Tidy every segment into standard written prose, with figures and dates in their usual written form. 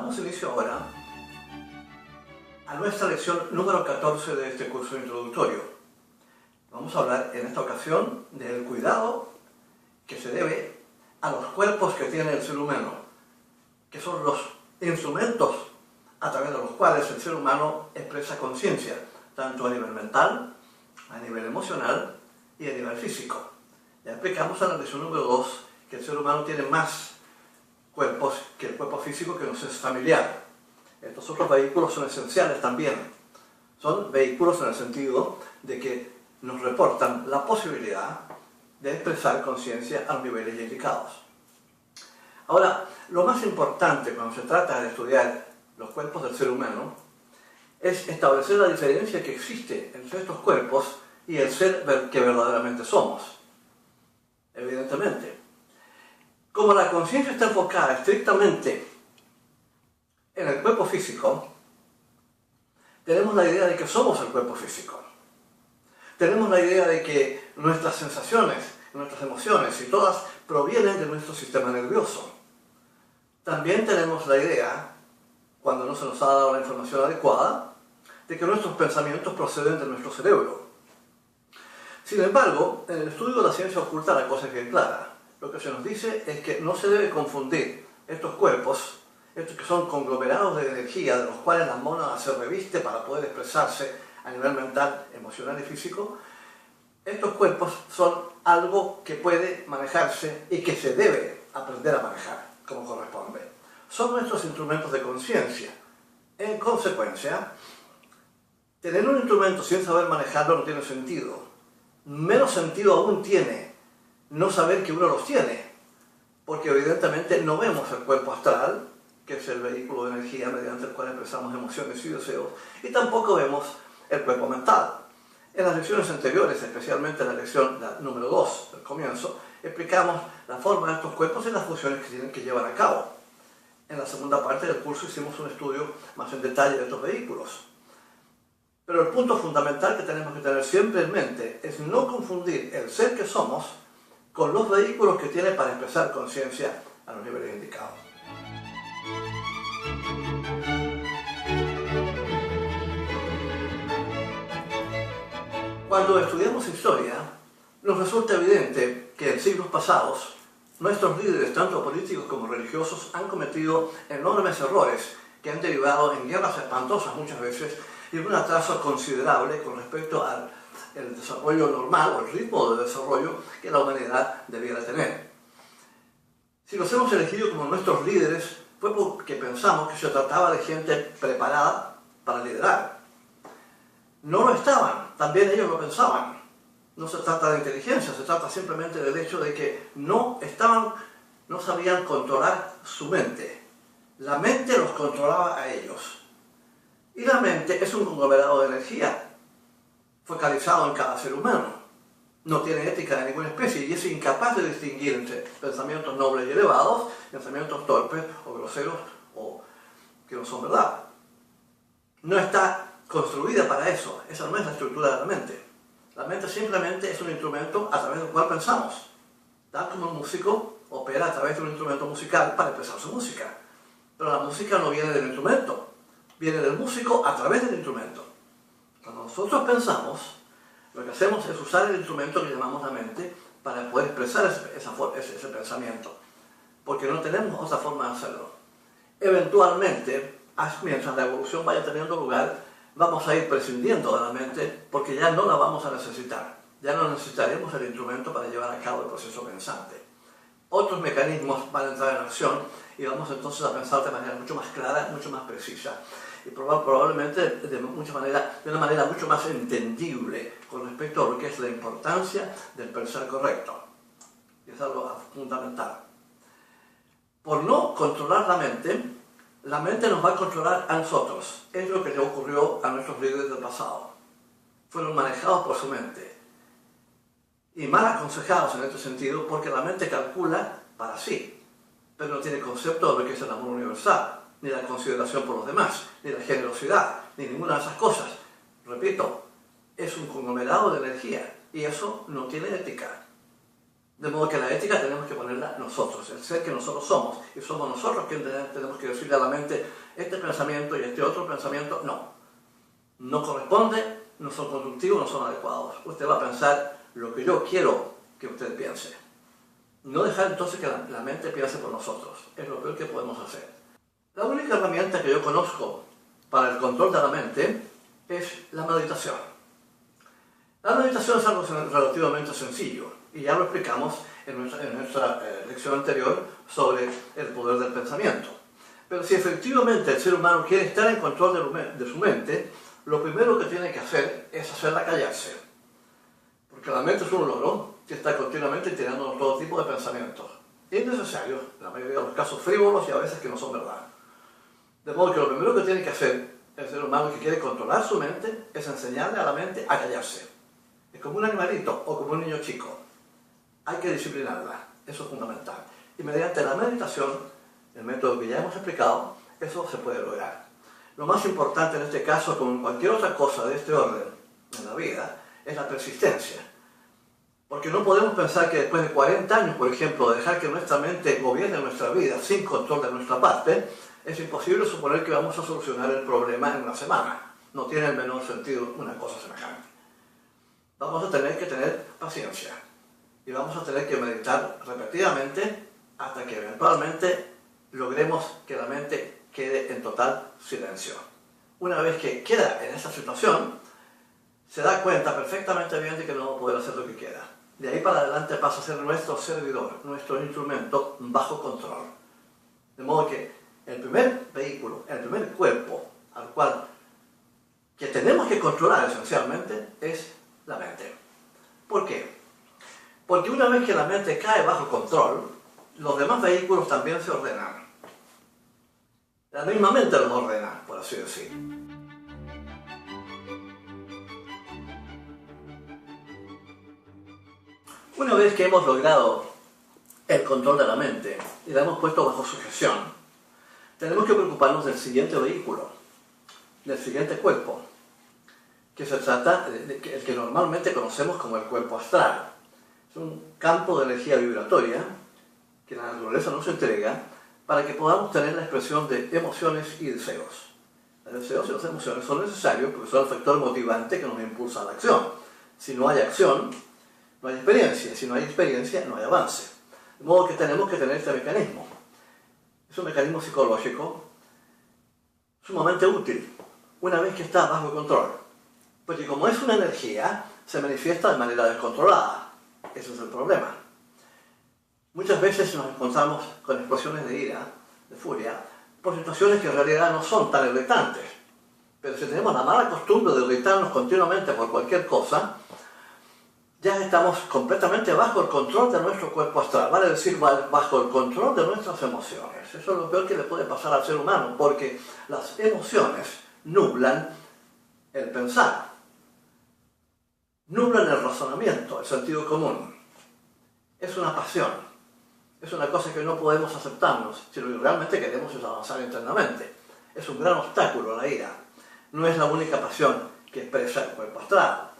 Damos inicio ahora a nuestra lección número 14 de este curso introductorio. Vamos a hablar en esta ocasión del cuidado que se debe a los cuerpos que tiene el ser humano, que son los instrumentos a través de los cuales el ser humano expresa conciencia, tanto a nivel mental, a nivel emocional y a nivel físico. Ya explicamos en la lección número 2 que el ser humano tiene más cuerpos que el cuerpo físico que nos es familiar. Estos otros vehículos son esenciales también. Son vehículos en el sentido de que nos reportan la posibilidad de expresar conciencia a los niveles indicados. Ahora, lo más importante cuando se trata de estudiar los cuerpos del ser humano es establecer la diferencia que existe entre estos cuerpos y el ser que verdaderamente somos. Evidentemente, como la conciencia está enfocada estrictamente en el cuerpo físico, tenemos la idea de que somos el cuerpo físico. Tenemos la idea de que nuestras sensaciones, nuestras emociones y todas provienen de nuestro sistema nervioso. También tenemos la idea, cuando no se nos ha dado la información adecuada, de que nuestros pensamientos proceden de nuestro cerebro. Sin embargo, en el estudio de la ciencia oculta la cosa es bien clara. Lo que se nos dice es que no se debe confundir estos cuerpos, estos que son conglomerados de energía, de los cuales la mónada se reviste para poder expresarse a nivel mental, emocional y físico. Estos cuerpos son algo que puede manejarse y que se debe aprender a manejar como corresponde. Son nuestros instrumentos de conciencia. En consecuencia, tener un instrumento sin saber manejarlo no tiene sentido. Menos sentido aún tiene no saber que uno los tiene, porque evidentemente no vemos el cuerpo astral, que es el vehículo de energía mediante el cual expresamos emociones y deseos, y tampoco vemos el cuerpo mental. En las lecciones anteriores, especialmente en la lección número 2 del comienzo, explicamos la forma de estos cuerpos y las funciones que tienen que llevar a cabo. En la segunda parte del curso hicimos un estudio más en detalle de estos vehículos. Pero el punto fundamental que tenemos que tener siempre en mente es no confundir el ser que somos con los vehículos que tiene para expresar conciencia a los niveles indicados. Cuando estudiamos historia, nos resulta evidente que en siglos pasados, nuestros líderes, tanto políticos como religiosos, han cometido enormes errores que han derivado en guerras espantosas muchas veces y un atraso considerable con respecto al desarrollo normal o el ritmo de desarrollo que la humanidad debiera tener. Si los hemos elegido como nuestros líderes fue porque pensamos que se trataba de gente preparada para liderar. No lo estaban, también ellos lo pensaban. No se trata de inteligencia, se trata simplemente del hecho de que no sabían controlar su mente. La mente los controlaba a ellos. Y la mente es un conglomerado de energía focalizado en cada ser humano. No tiene ética de ninguna especie y es incapaz de distinguir entre pensamientos nobles y elevados, pensamientos torpes o groseros o que no son verdad. No está construida para eso, esa no es la estructura de la mente. La mente simplemente es un instrumento a través del cual pensamos. Tal como un músico opera a través de un instrumento musical para expresar su música. Pero la música no viene del instrumento, viene del músico a través del instrumento. Cuando nosotros pensamos, lo que hacemos es usar el instrumento que llamamos la mente para poder expresar ese pensamiento, porque no tenemos otra forma de hacerlo. Eventualmente, mientras la evolución vaya teniendo lugar, vamos a ir prescindiendo de la mente porque ya no la vamos a necesitar. Ya no necesitaremos el instrumento para llevar a cabo el proceso pensante. Otros mecanismos van a entrar en acción y vamos entonces a pensar de manera mucho más clara, mucho más precisa y probablemente de una manera mucho más entendible con respecto a lo que es la importancia del pensar correcto. Y es algo fundamental. Por no controlar la mente nos va a controlar a nosotros. Es lo que le ocurrió a nuestros líderes del pasado. Fueron manejados por su mente. Y mal aconsejados en este sentido porque la mente calcula para sí, pero no tiene concepto de lo que es el amor universal, ni la consideración por los demás, ni la generosidad, ni ninguna de esas cosas. Repito, es un conglomerado de energía y eso no tiene ética. De modo que la ética tenemos que ponerla nosotros, el ser que nosotros somos, y somos nosotros quienes tenemos que decirle a la mente este pensamiento y este otro pensamiento, no corresponde, no son constructivos, no son adecuados. Usted va a pensar lo que yo quiero que usted piense. No dejar entonces que la mente piense por nosotros, es lo peor que podemos hacer. La única herramienta que yo conozco para el control de la mente es la meditación. La meditación es algo relativamente sencillo, y ya lo explicamos en nuestra lección anterior sobre el poder del pensamiento. Pero si efectivamente el ser humano quiere estar en control de su mente, lo primero que tiene que hacer es hacerla callarse. Porque la mente es un loro que está continuamente tirándonos todo tipo de pensamientos. Innecesarios, en la mayoría de los casos frívolos y a veces que no son verdad. De modo que lo primero que tiene que hacer el ser humano que quiere controlar su mente es enseñarle a la mente a callarse. Es como un animalito o como un niño chico. Hay que disciplinarla, eso es fundamental. Y mediante la meditación, el método que ya hemos explicado, eso se puede lograr. Lo más importante en este caso, como en cualquier otra cosa de este orden en la vida, es la persistencia. Porque no podemos pensar que después de 40 años, por ejemplo, de dejar que nuestra mente gobierne nuestra vida sin control de nuestra parte, es imposible suponer que vamos a solucionar el problema en una semana. No tiene el menor sentido una cosa semejante. Vamos a tener que tener paciencia. Y vamos a tener que meditar repetidamente hasta que eventualmente logremos que la mente quede en total silencio. Una vez que queda en esa situación, se da cuenta perfectamente bien de que no va a poder hacer lo que quiera. De ahí para adelante pasa a ser nuestro servidor, nuestro instrumento bajo control. De modo que el primer vehículo, el primer cuerpo al cual que tenemos que controlar esencialmente es la mente. ¿Por qué? Porque una vez que la mente cae bajo control, los demás vehículos también se ordenan. La misma mente los ordena, por así decir. Una vez que hemos logrado el control de la mente y la hemos puesto bajo sujeción, tenemos que preocuparnos del siguiente vehículo, del siguiente cuerpo, que se trata el que normalmente conocemos como el cuerpo astral. Es un campo de energía vibratoria que la naturaleza nos entrega para que podamos tener la expresión de emociones y deseos. Los deseos y las emociones son necesarios porque son el factor motivante que nos impulsa a la acción. Si no hay acción, no hay experiencia. Si no hay experiencia, no hay avance. De modo que tenemos que tener este mecanismo. Es un mecanismo psicológico sumamente útil, una vez que está bajo control. Porque como es una energía, se manifiesta de manera descontrolada. Ese es el problema. Muchas veces nos encontramos con explosiones de ira, de furia, por situaciones que en realidad no son tan irritantes. Pero si tenemos la mala costumbre de irritarnos continuamente por cualquier cosa, ya estamos completamente bajo el control de nuestro cuerpo astral, vale decir, bajo el control de nuestras emociones. Eso es lo peor que le puede pasar al ser humano, porque las emociones nublan el pensar, nublan el razonamiento, el sentido común. Es una pasión. Es una cosa que no podemos aceptarnos si lo que realmente queremos es avanzar internamente. Es un gran obstáculo la ira. No es la única pasión que expresa el cuerpo astral.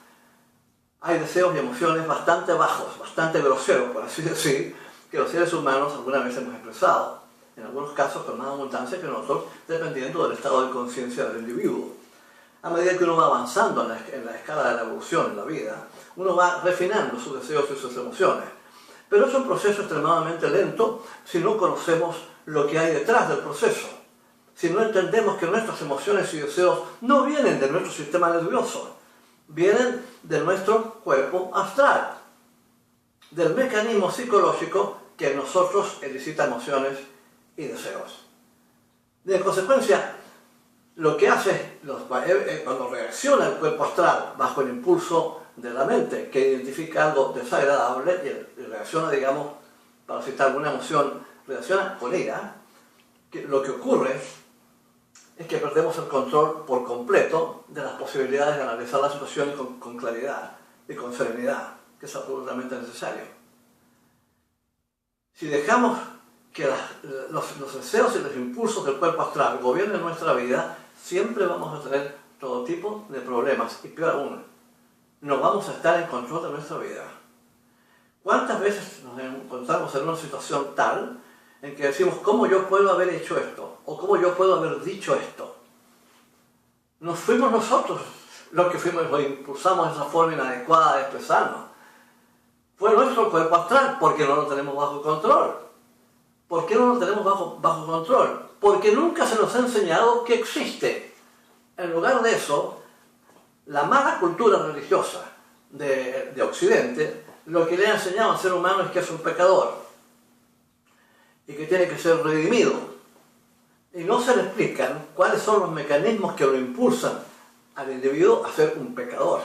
Hay deseos y emociones bastante bajos, bastante groseros, por así decir, que los seres humanos alguna vez hemos expresado. En algunos casos con más abundancia que en otros, dependiendo del estado de conciencia del individuo. A medida que uno va avanzando en la escala de la evolución en la vida, uno va refinando sus deseos y sus emociones. Pero es un proceso extremadamente lento si no conocemos lo que hay detrás del proceso. Si no entendemos que nuestras emociones y deseos no vienen de nuestro sistema nervioso, vienen de nuestro cuerpo astral, del mecanismo psicológico que en nosotros elicita emociones y deseos. De consecuencia, lo que hace cuando reacciona el cuerpo astral bajo el impulso de la mente, que identifica algo desagradable y reacciona, digamos, para citar alguna emoción, reacciona con ira, lo que ocurre es que perdemos el control por completo de las posibilidades de analizar la situación con claridad y con serenidad, que es absolutamente necesario. Si dejamos que los deseos y los impulsos del cuerpo astral gobiernen nuestra vida, siempre vamos a tener todo tipo de problemas, y peor aún, no vamos a estar en control de nuestra vida. ¿Cuántas veces nos encontramos en una situación tal en que decimos, ¿cómo yo puedo haber hecho esto? O ¿cómo yo puedo haber dicho esto? No fuimos nosotros los que fuimos o impulsamos esa forma inadecuada de expresarnos. Fue nuestro cuerpo astral, porque no lo tenemos bajo control. ¿Por qué no lo tenemos bajo control? Porque nunca se nos ha enseñado que existe. En lugar de eso, la mala cultura religiosa de Occidente, lo que le ha enseñado al ser humano es que es un pecador y que tiene que ser redimido. Y no se le explican cuáles son los mecanismos que lo impulsan al individuo a ser un pecador.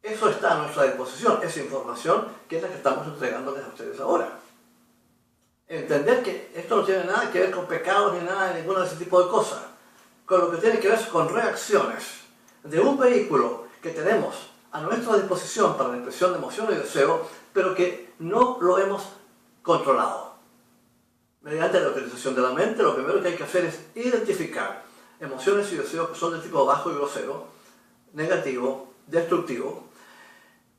Eso está a nuestra disposición, esa información que es la que estamos entregándoles a ustedes ahora. Entender que esto no tiene nada que ver con pecados ni nada de ninguna de ese tipo de cosas. Con lo que tiene que ver con reacciones de un vehículo que tenemos a nuestra disposición para la expresión de emociones y deseos, pero que no lo hemos controlado. Mediante la utilización de la mente, lo primero que hay que hacer es identificar emociones y deseos que son de tipo bajo y grosero, negativo, destructivo,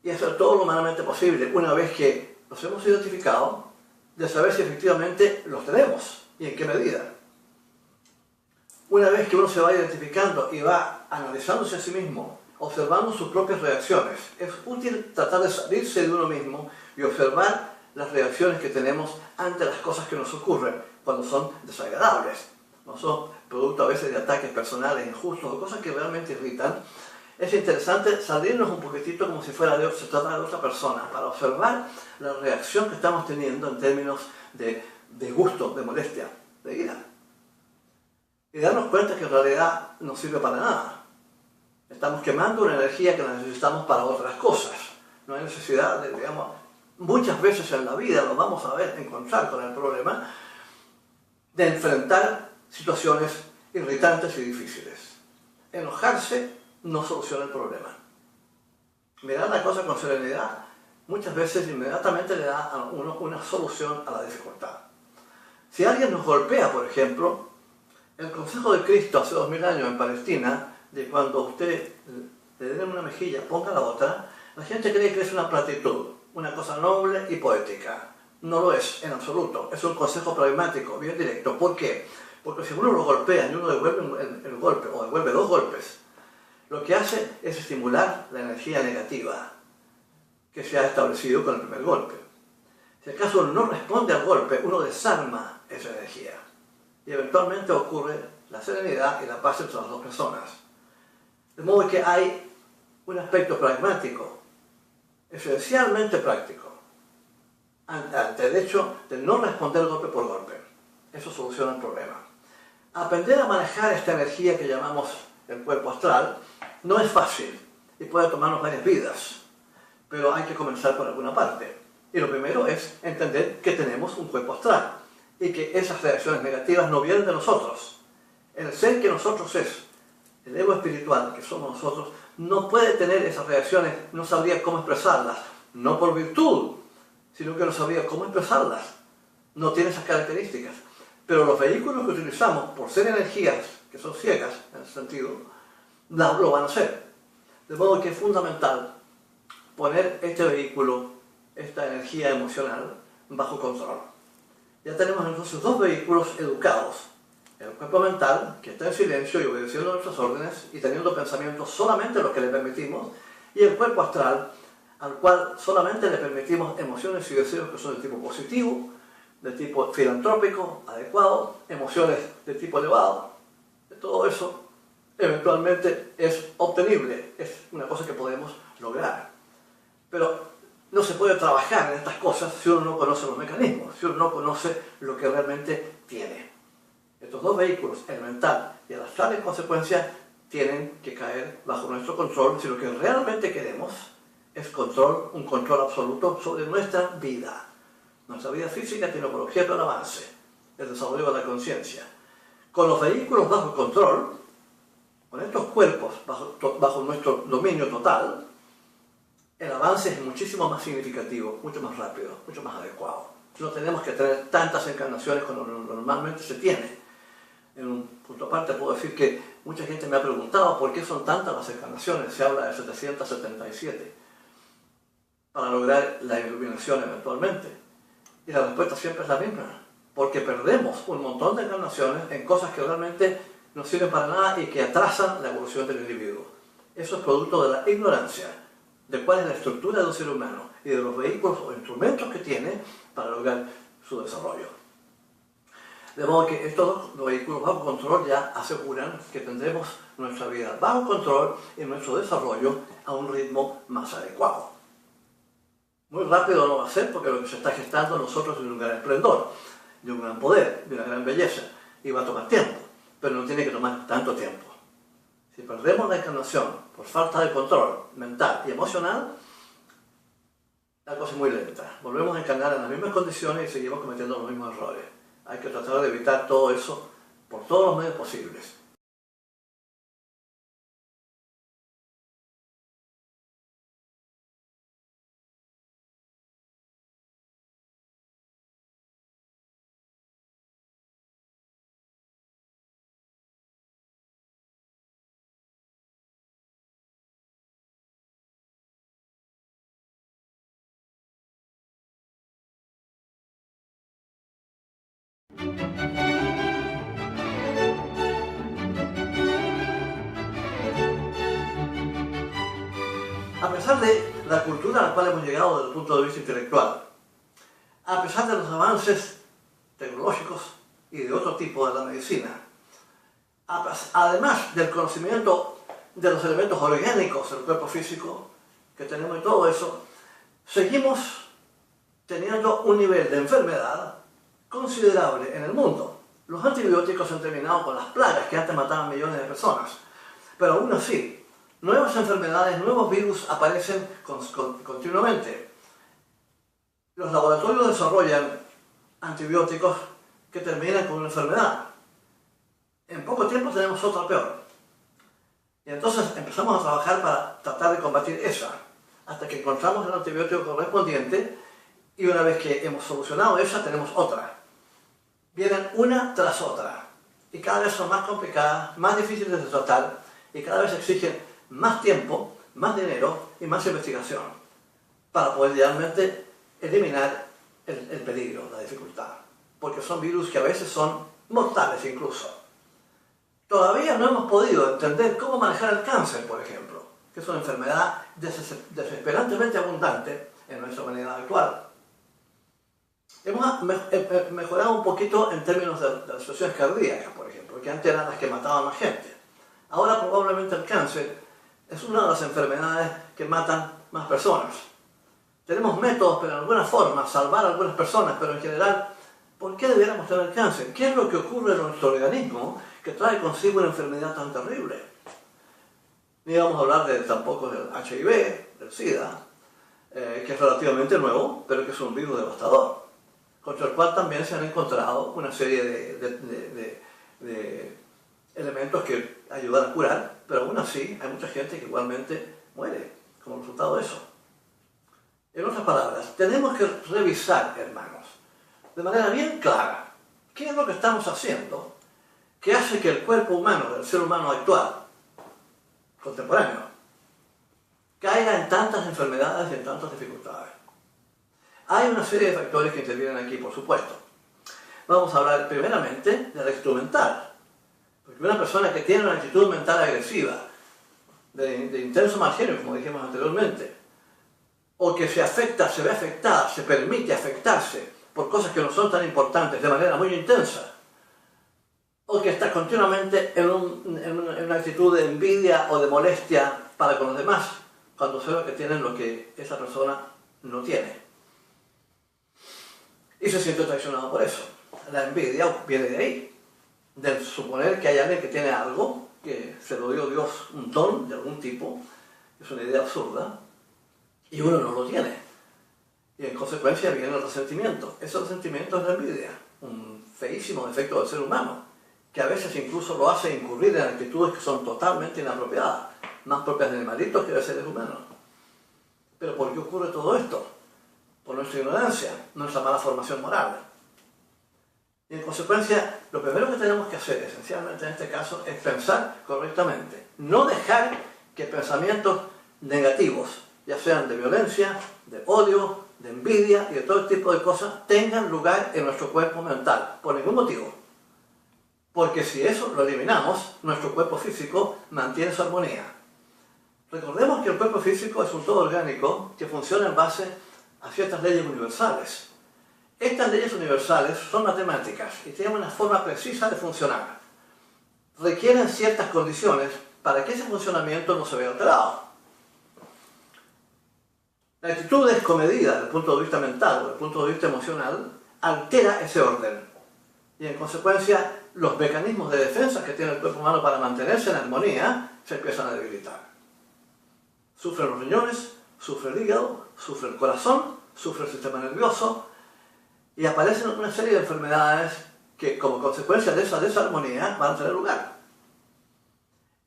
y hacer todo lo humanamente posible, una vez que los hemos identificado, de saber si efectivamente los tenemos y en qué medida. Una vez que uno se va identificando y va analizándose a sí mismo, observando sus propias reacciones, es útil tratar de salirse de uno mismo y observar las reacciones que tenemos ante las cosas que nos ocurren cuando son desagradables. No son producto a veces de ataques personales injustos o cosas que realmente irritan. Es interesante salirnos un poquitito como si se tratara de otra persona para observar la reacción que estamos teniendo en términos de disgusto, de molestia, de ira. Y darnos cuenta que en realidad no sirve para nada. Estamos quemando una energía que la necesitamos para otras cosas. No hay necesidad de, muchas veces en la vida lo vamos a encontrar con el problema de enfrentar situaciones irritantes y difíciles. Enojarse no soluciona el problema. Mirar la cosa con serenidad muchas veces inmediatamente le da a uno una solución a la dificultad. Si alguien nos golpea, por ejemplo, el consejo de Cristo hace 2000 años en Palestina, de cuando usted le den una mejilla, ponga la otra, la gente cree que es una platitud, una cosa noble y poética. No lo es, en absoluto. Es un consejo pragmático, bien directo. ¿Por qué? Porque si uno lo golpea y uno devuelve el golpe, o devuelve 2 golpes, lo que hace es estimular la energía negativa que se ha establecido con el primer golpe. Si acaso uno no responde al golpe, uno desarma esa energía. Y eventualmente ocurre la serenidad y la paz entre las dos personas. De modo que hay un aspecto pragmático, esencialmente práctico, ante el hecho de no responder golpe por golpe. Eso soluciona el problema. Aprender a manejar esta energía que llamamos el cuerpo astral no es fácil y puede tomarnos varias vidas, pero hay que comenzar por alguna parte. Y lo primero es entender que tenemos un cuerpo astral y que esas reacciones negativas no vienen de nosotros. El ser que nosotros es, el ego espiritual que somos nosotros, no puede tener esas reacciones, no sabría cómo expresarlas, no por virtud, sino que no sabría cómo expresarlas. No tiene esas características. Pero los vehículos que utilizamos, por ser energías que son ciegas, en ese sentido, lo van a hacer. De modo que es fundamental poner este vehículo, esta energía emocional, bajo control. Ya tenemos entonces 2 vehículos educados. El cuerpo mental, que está en silencio y obedeciendo nuestras órdenes y teniendo pensamientos solamente los que le permitimos, y el cuerpo astral, al cual solamente le permitimos emociones y deseos que son de tipo positivo, de tipo filantrópico, adecuado, emociones de tipo elevado. De todo eso, eventualmente es obtenible, es una cosa que podemos lograr. Pero no se puede trabajar en estas cosas si uno no conoce los mecanismos, si uno no conoce lo que realmente tiene. Estos 2 vehículos, el mental y el astral, en consecuencia, tienen que caer bajo nuestro control si lo que realmente queremos es un control absoluto sobre nuestra vida. Nuestra vida física tiene por objeto el avance, el desarrollo de la conciencia. Con los vehículos bajo control, con estos cuerpos bajo nuestro dominio total, el avance es muchísimo más significativo, mucho más rápido, mucho más adecuado. No tenemos que tener tantas encarnaciones como normalmente se tiene. En un punto aparte puedo decir que mucha gente me ha preguntado por qué son tantas las encarnaciones, se habla de 777. para lograr la iluminación eventualmente? Y la respuesta siempre es la misma, porque perdemos un montón de encarnaciones en cosas que realmente no sirven para nada y que atrasan la evolución del individuo. Eso es producto de la ignorancia de cuál es la estructura de un ser humano y de los vehículos o instrumentos que tiene para lograr su desarrollo. De modo que estos dos vehículos bajo control ya aseguran que tendremos nuestra vida bajo control y nuestro desarrollo a un ritmo más adecuado. Muy rápido no va a ser, porque lo que se está gestando en nosotros es un gran esplendor, de un gran poder, de una gran belleza, y va a tomar tiempo, pero no tiene que tomar tanto tiempo. Si perdemos la encarnación por falta de control mental y emocional, la cosa es muy lenta. Volvemos a encarnar en las mismas condiciones y seguimos cometiendo los mismos errores. Hay que tratar de evitar todo eso por todos los medios posibles. A pesar de la cultura a la cual hemos llegado desde el punto de vista intelectual, a pesar de los avances tecnológicos y de otro tipo de la medicina, además del conocimiento de los elementos orgánicos del cuerpo físico que tenemos y todo eso, seguimos teniendo un nivel de enfermedad considerable en el mundo. Los antibióticos han terminado con las plagas que antes mataban millones de personas, pero aún así, nuevas enfermedades, nuevos virus aparecen continuamente. Los laboratorios desarrollan antibióticos que terminan con una enfermedad. En poco tiempo tenemos otra peor. Y entonces empezamos a trabajar para tratar de combatir esa, hasta que encontramos el antibiótico correspondiente y una vez que hemos solucionado esa, tenemos otra. Vienen una tras otra y cada vez son más complicadas, más difíciles de tratar y cada vez exigen más tiempo, más dinero y más investigación para poder realmente eliminar el peligro, la dificultad, porque son virus que a veces son mortales incluso. Todavía no hemos podido entender cómo manejar el cáncer, por ejemplo, que es una enfermedad desesperantemente abundante en nuestra humanidad actual. Hemos mejorado un poquito en términos de las situaciones cardíacas, por ejemplo, que antes eran las que mataban más gente. Ahora probablemente el cáncer es una de las enfermedades que matan más personas. Tenemos métodos para en alguna forma salvar a algunas personas, pero en general, ¿por qué debiéramos tener cáncer? ¿Qué es lo que ocurre en nuestro organismo que trae consigo una enfermedad tan terrible? Ni vamos a hablar tampoco del HIV, del SIDA, que es relativamente nuevo, pero que es un virus devastador, contra el cual también se han encontrado una serie de elementos que ayudan a curar, pero aún así hay mucha gente que igualmente muere como resultado de eso. En otras palabras, tenemos que revisar, hermanos, de manera bien clara, qué es lo que estamos haciendo que hace que el cuerpo humano, del ser humano actual, contemporáneo, caiga en tantas enfermedades y en tantas dificultades. Hay una serie de factores que intervienen aquí, por supuesto. Vamos a hablar primeramente de la actitud mental. Porque una persona que tiene una actitud mental agresiva, de intenso mal genio, como dijimos anteriormente, o que se afecta, se ve afectada, se permite afectarse por cosas que no son tan importantes de manera muy intensa, o que está continuamente en una actitud de envidia o de molestia para con los demás, cuando sabe que tienen lo que esa persona no tiene. Y se siente traicionado por eso. La envidia viene de ahí, del suponer que hay alguien que tiene algo, que se lo dio Dios, un don de algún tipo, es una idea absurda, y uno no lo tiene. Y en consecuencia viene el resentimiento. Ese resentimiento es la envidia, un feísimo defecto del ser humano, que a veces incluso lo hace incurrir en actitudes que son totalmente inapropiadas, más propias de animalitos que de seres humanos. ¿Pero por qué ocurre todo esto? Por nuestra ignorancia, nuestra mala formación moral. Y en consecuencia, lo primero que tenemos que hacer, esencialmente en este caso, es pensar correctamente. No dejar que pensamientos negativos ya sean de violencia, de odio, de envidia y de todo tipo de cosas, tengan lugar en nuestro cuerpo mental, por ningún motivo. Porque si eso lo eliminamos, nuestro cuerpo físico mantiene su armonía. Recordemos que el cuerpo físico es un todo orgánico que funciona en base a ciertas leyes universales. Estas leyes universales son matemáticas y tienen una forma precisa de funcionar. Requieren ciertas condiciones para que ese funcionamiento no se vea alterado. La actitud descomedida desde el punto de vista mental o desde el punto de vista emocional altera ese orden. Y en consecuencia, los mecanismos de defensa que tiene el cuerpo humano para mantenerse en armonía se empiezan a debilitar. Sufren los riñones, sufre el hígado, sufre el corazón, sufre el sistema nervioso y aparecen una serie de enfermedades que como consecuencia de esa desarmonía van a tener lugar.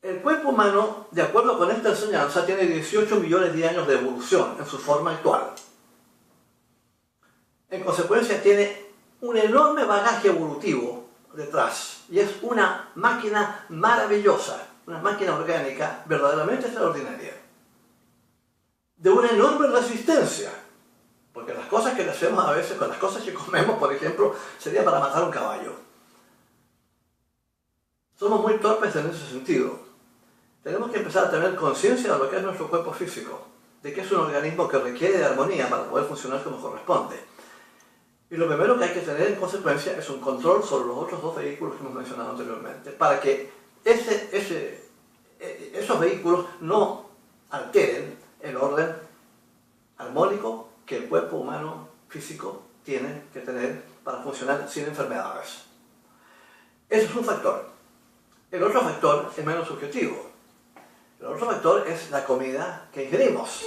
El cuerpo humano, de acuerdo con esta enseñanza, tiene 18 millones de años de evolución en su forma actual. En consecuencia tiene un enorme bagaje evolutivo detrás y es una máquina maravillosa, una máquina orgánica verdaderamente extraordinaria, de una enorme resistencia, porque las cosas que le hacemos a veces con las cosas que comemos, por ejemplo, sería para matar un caballo. Somos muy torpes en ese sentido. Tenemos que empezar a tener conciencia de lo que es nuestro cuerpo físico, de que es un organismo que requiere de armonía para poder funcionar como corresponde. Y lo primero que hay que tener en consecuencia es un control sobre los otros dos vehículos que hemos mencionado anteriormente, para que esos vehículos no alteren el orden armónico que el cuerpo humano físico tiene que tener para funcionar sin enfermedades. Ese es un factor. El otro factor es menos subjetivo. El otro factor es la comida que ingerimos.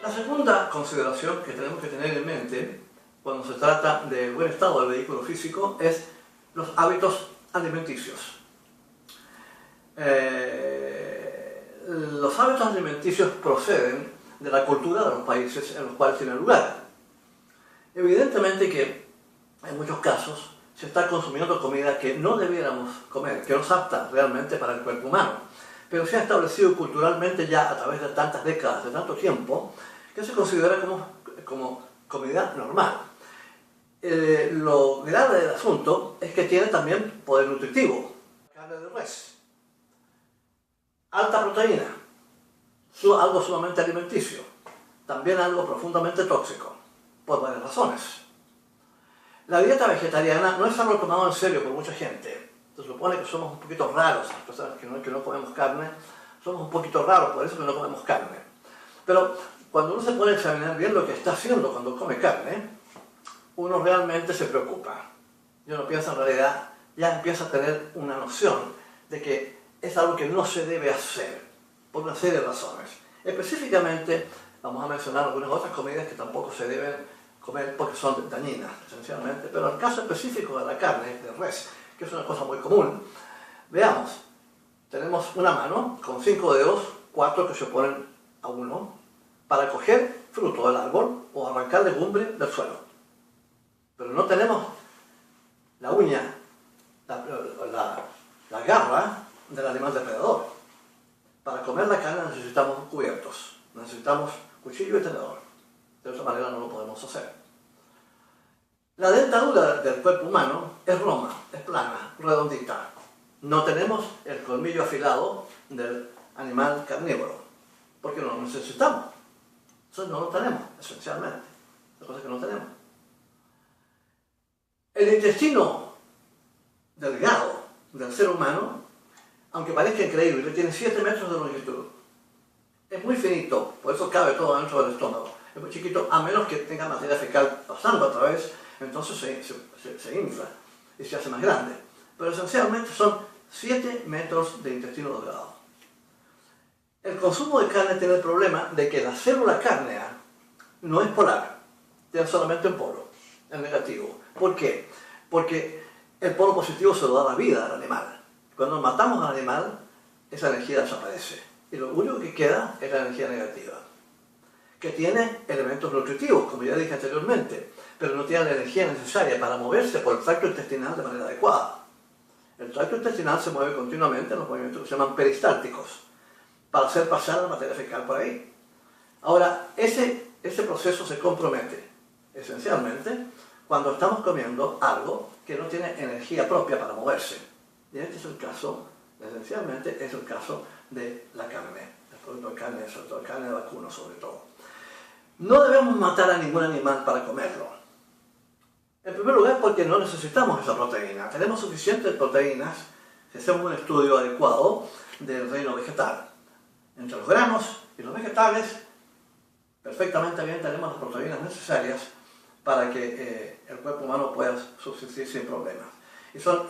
La segunda consideración que tenemos que tener en mente cuando se trata del buen estado del vehículo físico es los hábitos alimenticios. Los hábitos alimenticios proceden de la cultura de los países en los cuales tienen lugar. Evidentemente que en muchos casos se está consumiendo comida que no debiéramos comer, que no es apta realmente para el cuerpo humano, pero se ha establecido culturalmente ya a través de tantas décadas, de tanto tiempo, que se considera como comida normal. Lo grave del asunto es que tiene también poder nutritivo. Carne de res, alta proteína, algo sumamente alimenticio, también algo profundamente tóxico, por varias razones. La dieta vegetariana no es algo tomado en serio por mucha gente. Se supone que somos un poquito raros, las personas que no comemos carne, somos un poquito raros, por eso que no comemos carne. Pero cuando uno se puede examinar bien lo que está haciendo cuando come carne, uno realmente se preocupa. Y uno piensa en realidad, ya empieza a tener una noción de que es algo que no se debe hacer, por una serie de razones. Específicamente, vamos a mencionar algunas otras comidas que tampoco se deben comer porque son dañinas, esencialmente. Pero en el caso específico de la carne, de res, que es una cosa muy común, veamos, tenemos una mano con 5 dedos, 4 que se oponen a uno, para coger fruto del árbol o arrancar legumbre del suelo. Pero no tenemos la uña, la garra del animal depredador. Para comer la carne necesitamos cubiertos, necesitamos cuchillo y tenedor. De esa manera no lo podemos hacer. La dentadura del cuerpo humano es roma, es plana, redondita. No tenemos el colmillo afilado del animal carnívoro, porque no lo necesitamos. Eso no lo tenemos, esencialmente. Es cosa que no tenemos. El intestino delgado del ser humano, aunque parezca increíble, tiene 7 metros de longitud. Es muy finito, por eso cabe todo dentro del estómago. Es muy chiquito, a menos que tenga materia fecal pasando a través, entonces se infla y se hace más grande. Pero esencialmente son 7 metros de intestino delgado. El consumo de carne tiene el problema de que la célula cárnea no es polar, tiene solamente un polo, el negativo. ¿Por qué? Porque el polo positivo se lo da la vida al animal. Cuando matamos al animal, esa energía desaparece. Y lo único que queda es la energía negativa, que tiene elementos nutritivos, como ya dije anteriormente, pero no tiene la energía necesaria para moverse por el tracto intestinal de manera adecuada. El tracto intestinal se mueve continuamente en los movimientos que se llaman peristálticos, para hacer pasar la materia fecal por ahí. Ahora, ese proceso se compromete, esencialmente, cuando estamos comiendo algo que no tiene energía propia para moverse. Y este es el caso, esencialmente, es el caso de la carne, el producto de carne, sobre todo carne de vacuno, sobre todo. No debemos matar a ningún animal para comerlo. En primer lugar, porque no necesitamos esa proteína. Tenemos suficientes proteínas si hacemos un estudio adecuado del reino vegetal. Entre los granos y los vegetales, perfectamente bien tenemos las proteínas necesarias para que el cuerpo humano pueda subsistir sin problemas. Y son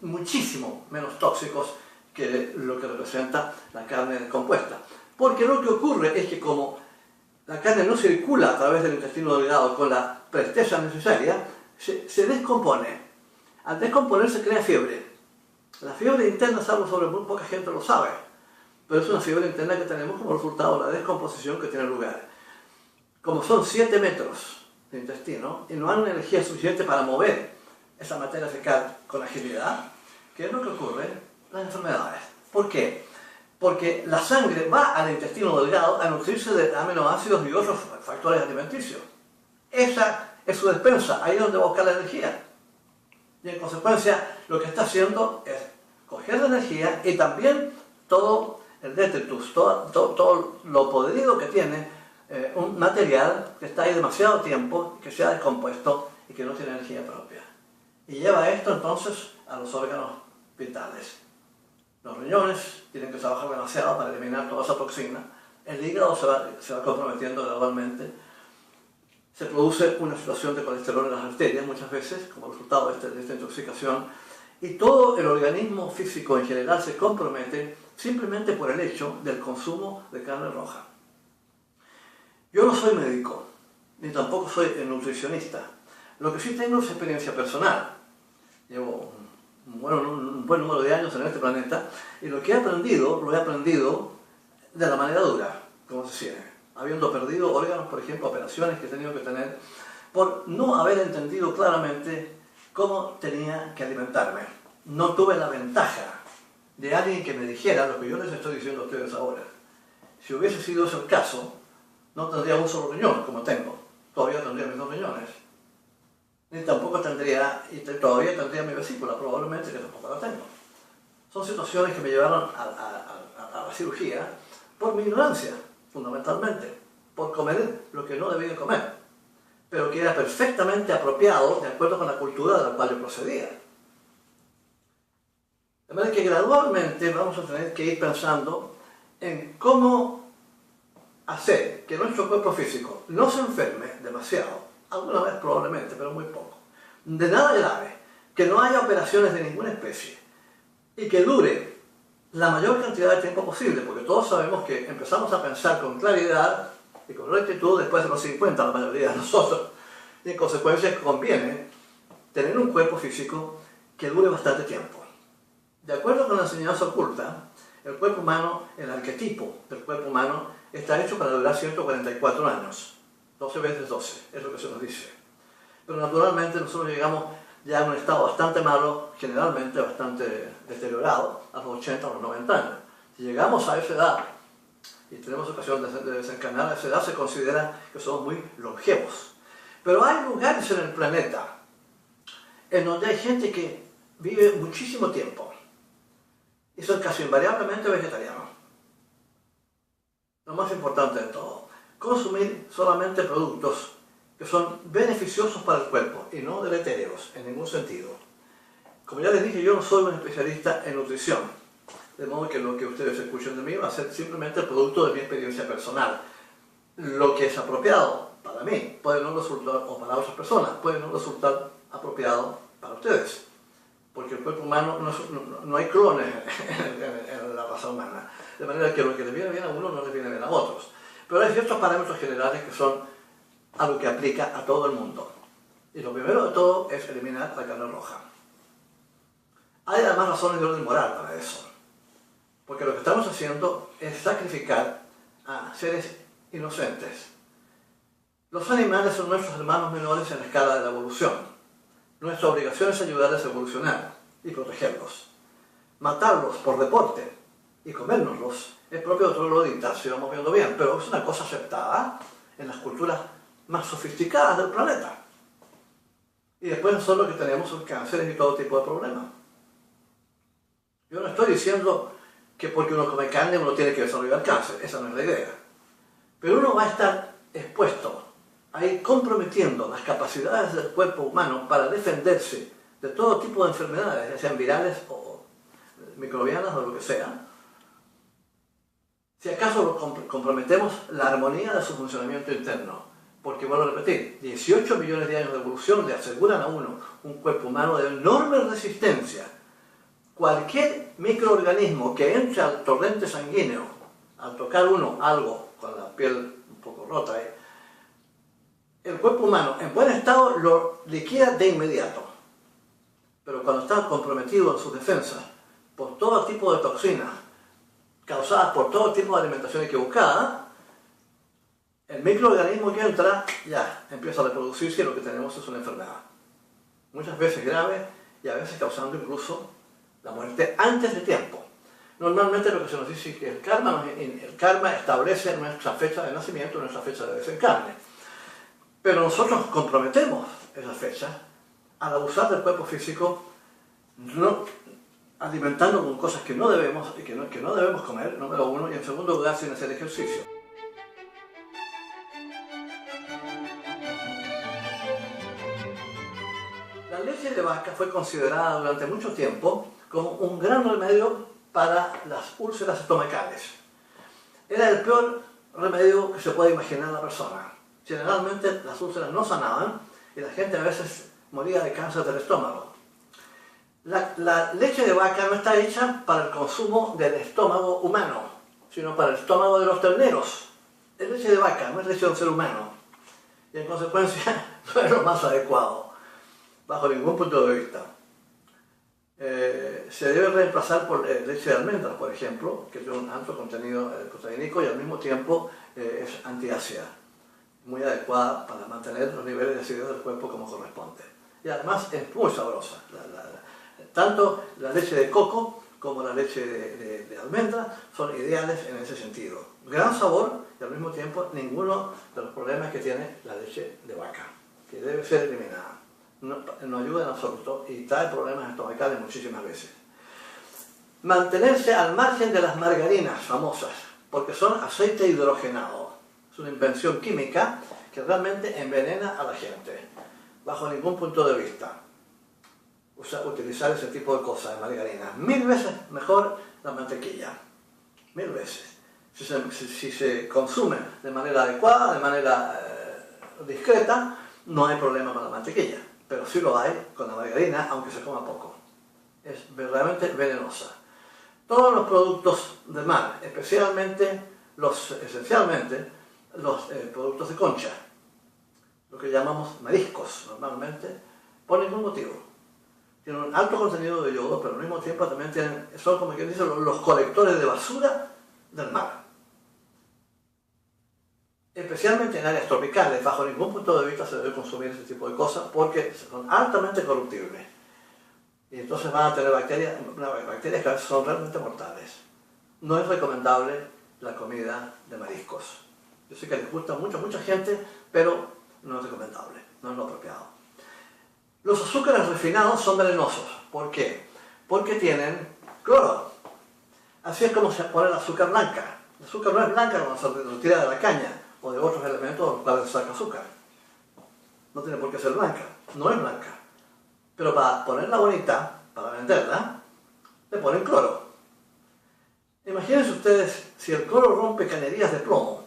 muchísimo menos tóxicos que lo que representa la carne descompuesta. Porque lo que ocurre es que como la carne no circula a través del intestino delgado con la presteza necesaria, se descompone. Al descomponerse crea fiebre. La fiebre interna es algo sobre muy poca gente lo sabe, pero es una fiebre interna que tenemos como resultado de la descomposición que tiene lugar. Como son 7 metros de intestino y no hay una energía suficiente para mover esa materia fecal con agilidad, ¿qué es lo que ocurre? Las enfermedades. ¿Por qué? Porque la sangre va al intestino delgado a nutrirse de aminoácidos y otros factores alimenticios. Esa es su despensa, ahí es donde va a buscar la energía. Y en consecuencia, lo que está haciendo es coger la energía y también todo el detritus, todo lo podrido que tiene un material que está ahí demasiado tiempo, que se ha descompuesto y que no tiene energía propia. Y lleva esto entonces a los órganos vitales. Los riñones tienen que trabajar demasiado para eliminar toda esa toxina. El hígado se va comprometiendo gradualmente. Se produce una situación de colesterol en las arterias muchas veces como resultado de esta intoxicación. Y todo el organismo físico en general se compromete simplemente por el hecho del consumo de carne roja. Yo no soy médico, ni tampoco soy nutricionista. Lo que sí tengo es experiencia personal. Llevo un buen número de años en este planeta y lo que he aprendido, lo he aprendido de la manera dura, como se dice, habiendo perdido órganos, por ejemplo, operaciones que he tenido que tener por no haber entendido claramente cómo tenía que alimentarme. No tuve la ventaja de alguien que me dijera lo que yo les estoy diciendo a ustedes ahora. Si hubiese sido ese el caso, no tendría un solo riñón como tengo, todavía tendría mis 2 riñones. Ni tampoco tendría, y todavía tendría mi vesícula, probablemente que tampoco la tengo. Son situaciones que me llevaron a la cirugía por mi ignorancia, fundamentalmente, por comer lo que no debía de comer, pero que era perfectamente apropiado de acuerdo con la cultura de la cual yo procedía. De manera que gradualmente vamos a tener que ir pensando en cómo hacer que nuestro cuerpo físico no se enferme demasiado, alguna vez probablemente, pero muy poco, de nada grave, que no haya operaciones de ninguna especie y que dure la mayor cantidad de tiempo posible, porque todos sabemos que empezamos a pensar con claridad y con rectitud después de los 50, la mayoría de nosotros, y en consecuencia conviene tener un cuerpo físico que dure bastante tiempo. De acuerdo con la enseñanza oculta, el cuerpo humano, el arquetipo del cuerpo humano, está hecho para durar 144 años. 12 veces 12, es lo que se nos dice. Pero naturalmente nosotros llegamos ya a un estado bastante malo, generalmente bastante deteriorado, a los 80 o los 90 años. Si llegamos a esa edad y tenemos ocasión de desencarnar a esa edad, se considera que somos muy longevos. Pero hay lugares en el planeta en donde hay gente que vive muchísimo tiempo y son casi invariablemente vegetarianos. Lo más importante de todo, consumir solamente productos que son beneficiosos para el cuerpo y no deletéreos en ningún sentido. Como ya les dije, yo no soy un especialista en nutrición, de modo que lo que ustedes escuchen de mí va a ser simplemente el producto de mi experiencia personal. Lo que es apropiado para mí puede no resultar, o para otras personas, puede no resultar apropiado para ustedes, porque el cuerpo humano no hay clones en la raza humana, de manera que lo que le viene bien a uno no le viene bien a otros. Pero hay ciertos parámetros generales que son algo que aplica a todo el mundo. Y lo primero de todo es eliminar la carne roja. Hay además razones de orden moral para eso. Porque lo que estamos haciendo es sacrificar a seres inocentes. Los animales son nuestros hermanos menores en la escala de la evolución. Nuestra obligación es ayudarles a evolucionar. y protegerlos. Matarlos por deporte y comérnoslos es propio de otro trogloditas, si vamos viendo bien, pero es una cosa aceptada en las culturas más sofisticadas del planeta. Y después nosotros lo que tenemos son cánceres y todo tipo de problemas. Yo no estoy diciendo que porque uno come carne uno tiene que desarrollar cáncer, esa no es la idea. Pero uno va a estar expuesto a ir comprometiendo las capacidades del cuerpo humano para defenderse de todo tipo de enfermedades, ya sean virales o microbianas o lo que sea, si acaso comprometemos la armonía de su funcionamiento interno. Porque, vuelvo a repetir, 18 millones de años de evolución le aseguran a uno un cuerpo humano de enorme resistencia. Cualquier microorganismo que entre al torrente sanguíneo, al tocar uno algo con la piel un poco rota, el cuerpo humano en buen estado lo liquida de inmediato. Pero cuando está comprometido en sus defensas por todo tipo de toxinas causadas por todo tipo de alimentación equivocada, el microorganismo que entra ya empieza a reproducirse y lo que tenemos es una enfermedad. Muchas veces grave y a veces causando incluso la muerte antes de tiempo. Normalmente lo que se nos dice es que el karma establece nuestra fecha de nacimiento y nuestra fecha de desencarne. Pero nosotros comprometemos esa fecha al abusar del cuerpo físico, no alimentando con cosas que no debemos y que no debemos comer, número uno, y en segundo lugar sin hacer ejercicio. La leche de vaca fue considerada durante mucho tiempo como un gran remedio para las úlceras estomacales. Era el peor remedio que se puede imaginar la persona. Generalmente las úlceras no sanaban y la gente a veces moría de cáncer del estómago. La leche de vaca no está hecha para el consumo del estómago humano, sino para el estómago de los terneros. Es leche de vaca, no es leche de un ser humano. Y en consecuencia no es lo más adecuado, bajo ningún punto de vista. Se debe reemplazar por leche de almendras, por ejemplo, que tiene un alto contenido proteínico y al mismo tiempo es antiácida, muy adecuada para mantener los niveles de acidez del cuerpo como corresponde. Y además es muy sabrosa. Tanto la leche de coco como la leche de almendra son ideales en ese sentido. Gran sabor y al mismo tiempo ninguno de los problemas que tiene la leche de vaca, que debe ser eliminada. No ayuda en absoluto y trae problemas estomacales muchísimas veces. Mantenerse al margen de las margarinas famosas, porque son aceite hidrogenado. Es una invención química que realmente envenena a la gente, bajo ningún punto de vista. Utilizar ese tipo de cosas, de margarinas. 1000 veces mejor la mantequilla. 1000 veces. Si se consume de manera adecuada, de manera discreta, no hay problema con la mantequilla. Pero sí lo hay con la margarina, aunque se coma poco. Es verdaderamente venenosa. Todos los productos de mar, esencialmente los productos de concha, lo que llamamos mariscos normalmente, por ningún motivo. Tienen un alto contenido de yodo, pero al mismo tiempo también son, como quien dice, los colectores de basura del mar. Especialmente en áreas tropicales, bajo ningún punto de vista se debe consumir ese tipo de cosas porque son altamente corruptibles. Y entonces van a tener bacterias que a veces son realmente mortales. No es recomendable la comida de mariscos. Yo sé que les gusta mucho a mucha gente, pero no es recomendable, no es lo apropiado. Los azúcares refinados son venenosos. ¿Por qué? Porque tienen cloro. Así es como se pone el azúcar blanca. El azúcar no es blanca cuando se retira de la caña o de otros elementos de los cuales se saca azúcar. No tiene por qué ser blanca. No es blanca. Pero para ponerla bonita, para venderla, le ponen cloro. Imagínense ustedes si el cloro rompe cañerías de plomo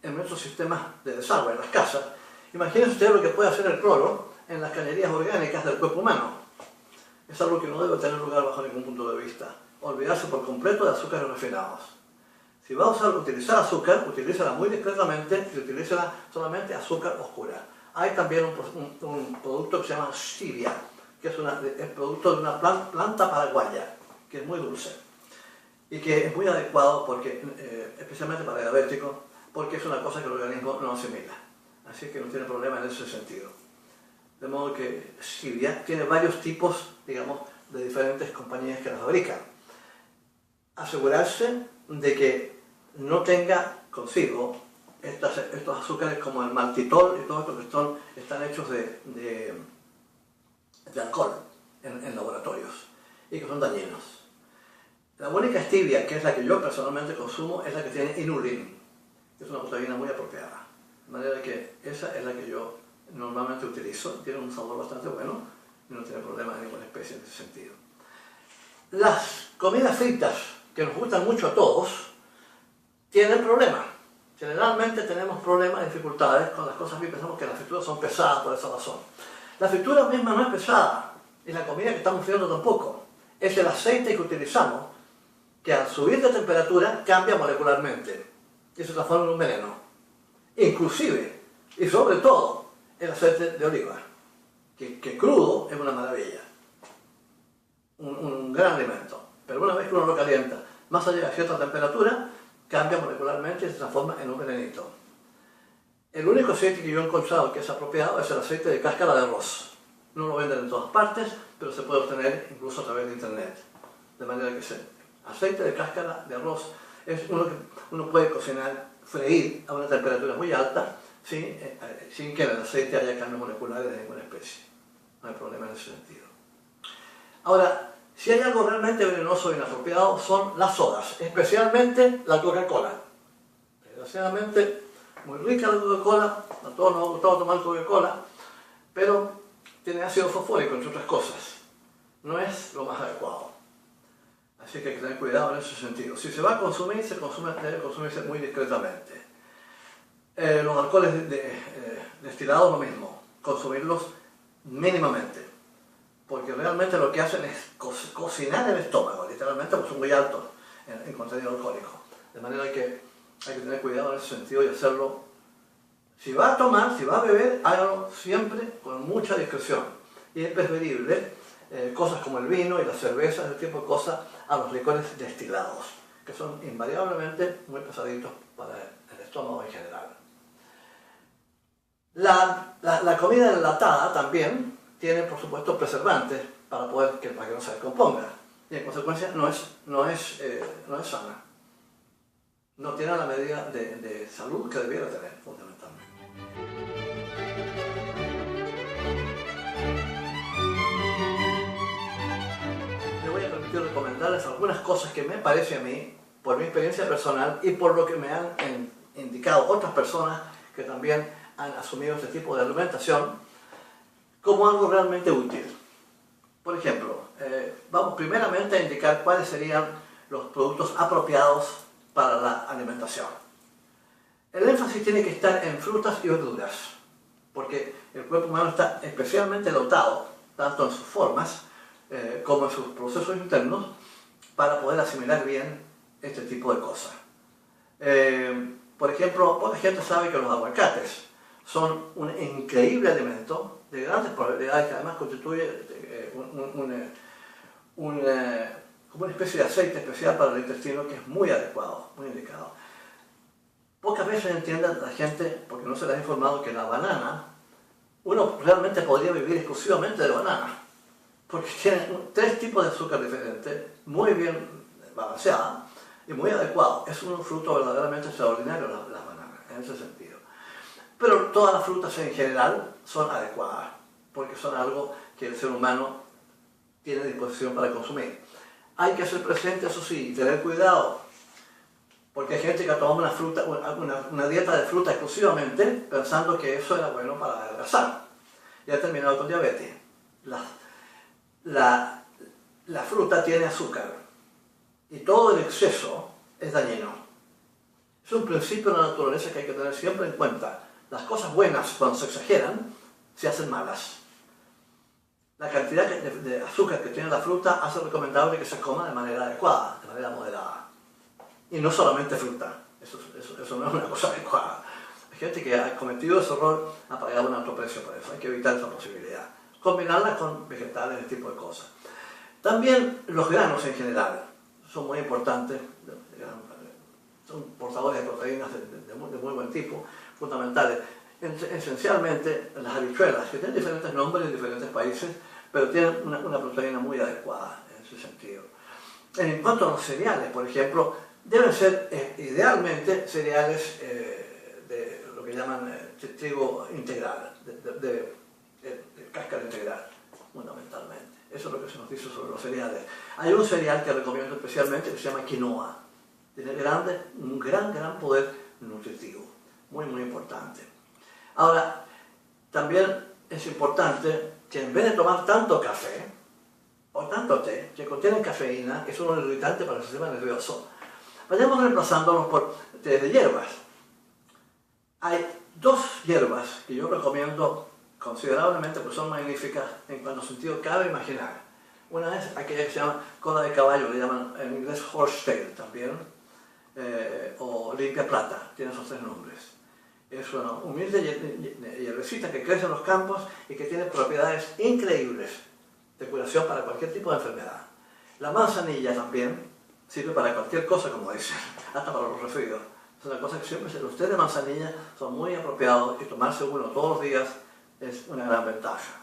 en nuestros sistemas de desagüe, en las casas. Imagínense ustedes lo que puede hacer el cloro en las cañerías orgánicas del cuerpo humano. Es algo que no debe tener lugar bajo ningún punto de vista. Olvidarse por completo de azúcares refinados. Si va a utilizar azúcar, utilízala muy discretamente y utilízala solamente azúcar oscura. Hay también un producto que se llama stevia, que es el producto de una planta paraguaya, que es muy dulce y que es muy adecuado porque, especialmente para diabéticos, porque es una cosa que el organismo no asimila. Así que no tiene problema en ese sentido. De modo que stevia tiene varios tipos, digamos, de diferentes compañías que las fabrican. Asegurarse de que no tenga consigo estos azúcares como el maltitol y todo esto que están hechos de alcohol en laboratorios y que son dañinos. La única stevia, que es la que yo personalmente consumo, es la que tiene inulin, que es una proteína muy apropiada. De manera que esa es la que yo normalmente utilizo, tiene un sabor bastante bueno y no tiene problema de ninguna especie en ese sentido. Las comidas fritas, que nos gustan mucho a todos, tienen problemas. Generalmente tenemos problemas, dificultades con las cosas y pensamos que las frituras son pesadas por esa razón. La fritura misma no es pesada, y la comida que estamos friendo tampoco. Es el aceite que utilizamos, que al subir de temperatura cambia molecularmente y se transforma en un veneno. Inclusive, y sobre todo, el aceite de oliva, que crudo es una maravilla, un gran alimento. Pero una vez que uno lo calienta, más allá de cierta temperatura, cambia molecularmente y se transforma en un venenito. El único aceite que yo he encontrado que es apropiado es el aceite de cáscara de arroz. No lo venden en todas partes, pero se puede obtener incluso a través de internet. De manera que aceite de cáscara de arroz es uno que uno puede cocinar, freír a una temperatura muy alta, sin que en el aceite haya cambios moleculares de ninguna especie. No hay problema en ese sentido. Ahora, si hay algo realmente venenoso e inapropiado son las sodas, especialmente la Coca-Cola. Desgraciadamente, muy rica la Coca-Cola, a todos nos ha gustado tomar Coca-Cola, pero tiene ácido fosfórico, entre otras cosas. No es lo más adecuado. Así que hay que tener cuidado en ese sentido. Si se va a consumir, debe consumirse muy discretamente. Los alcoholes destilados, lo mismo, consumirlos mínimamente. Porque realmente lo que hacen es cocinar el estómago, literalmente, pues son muy altos en contenido alcohólico. De manera que hay que tener cuidado en ese sentido y hacerlo. Si va a tomar, si va a beber, hágalo siempre con mucha discreción. Y es preferible cosas como el vino y la cerveza, ese tipo de cosas, a los licores destilados, que son invariablemente muy pesaditos para el estómago en general. La comida enlatada también tiene, por supuesto, preservantes para que no se descomponga. Y en consecuencia no es sana. No tiene la medida de salud que debiera tener, fundamentalmente. Me voy a permitir recomendarles algunas cosas que me parece a mí, por mi experiencia personal y por lo que me han indicado otras personas que también han asumido este tipo de alimentación, como algo realmente útil. Por ejemplo, vamos primeramente a indicar cuáles serían los productos apropiados para la alimentación. El énfasis tiene que estar en frutas y verduras, porque el cuerpo humano está especialmente dotado, tanto en sus formas como en sus procesos internos, para poder asimilar bien este tipo de cosas. Por ejemplo, poca gente sabe que los aguacates son un increíble alimento de grandes probabilidades, que además constituye como una especie de aceite especial para el intestino que es muy adecuado, muy indicado. Pocas veces entiende la gente, porque no se les ha informado, que la banana, uno realmente podría vivir exclusivamente de banana, porque tiene 3 tipos de azúcar diferentes, muy bien balanceada y muy adecuado. Es un fruto verdaderamente extraordinario las bananas, en ese sentido. Pero todas las frutas en general son adecuadas, porque son algo que el ser humano tiene a disposición para consumir. Hay que ser presente, eso sí, y tener cuidado, porque hay gente que toma una dieta de fruta exclusivamente pensando que eso era bueno para adelgazar y ha terminado con diabetes. La fruta tiene azúcar y todo el exceso es dañino. Es un principio de la naturaleza que hay que tener siempre en cuenta. Las cosas buenas, cuando se exageran, se hacen malas. La cantidad de azúcar que tiene la fruta hace recomendable que se coma de manera adecuada, de manera moderada. Y no solamente fruta. Eso no es una cosa adecuada. Hay gente que ha cometido ese error, ha pagado un alto precio por eso. Hay que evitar esa posibilidad. Combinarla con vegetales, ese tipo de cosas. También los granos en general son muy importantes. Son portadores de proteínas de muy buen tipo, fundamentales. Esencialmente, las habichuelas, que tienen diferentes nombres en diferentes países, pero tienen una proteína muy adecuada en ese sentido. En cuanto a los cereales, por ejemplo, deben ser idealmente cereales de lo que llaman trigo integral, de cáscara integral, fundamentalmente. Eso es lo que se nos dice sobre los cereales. Hay un cereal que recomiendo especialmente que se llama quinoa. Tiene un gran poder nutritivo, muy importante. Ahora, también es importante que en vez de tomar tanto café o tanto té que contienen cafeína, que son un irritante para el sistema nervioso, vayamos reemplazándolos por té de hierbas. Hay dos hierbas que yo recomiendo considerablemente porque son magníficas en cuanto sentido cabe imaginar. Una es aquella que se llama cola de caballo, le llaman en inglés horsetail también, o limpia plata, tiene esos tres nombres. Es una humilde hierbecita que crece en los campos y que tiene propiedades increíbles de curación para cualquier tipo de enfermedad. La manzanilla también sirve para cualquier cosa, como dicen, hasta para los resfríos. Es una cosa que siempre los té de manzanilla son muy apropiados y tomarse uno todos los días es una gran ventaja.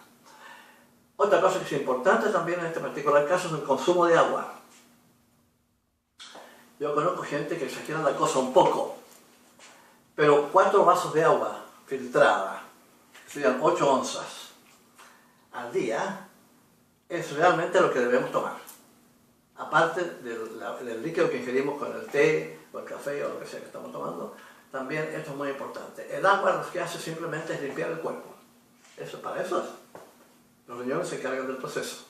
Otra cosa que es importante también en este particular caso es el consumo de agua. Yo conozco gente que exagera la cosa un poco, pero 4 vasos de agua filtrada, serían 8 onzas al día, es realmente lo que debemos tomar. Aparte del líquido que ingerimos con el té o el café o lo que sea que estamos tomando, también esto es muy importante. El agua lo que hace simplemente es limpiar el cuerpo. Para eso es. Los riñones se encargan del proceso.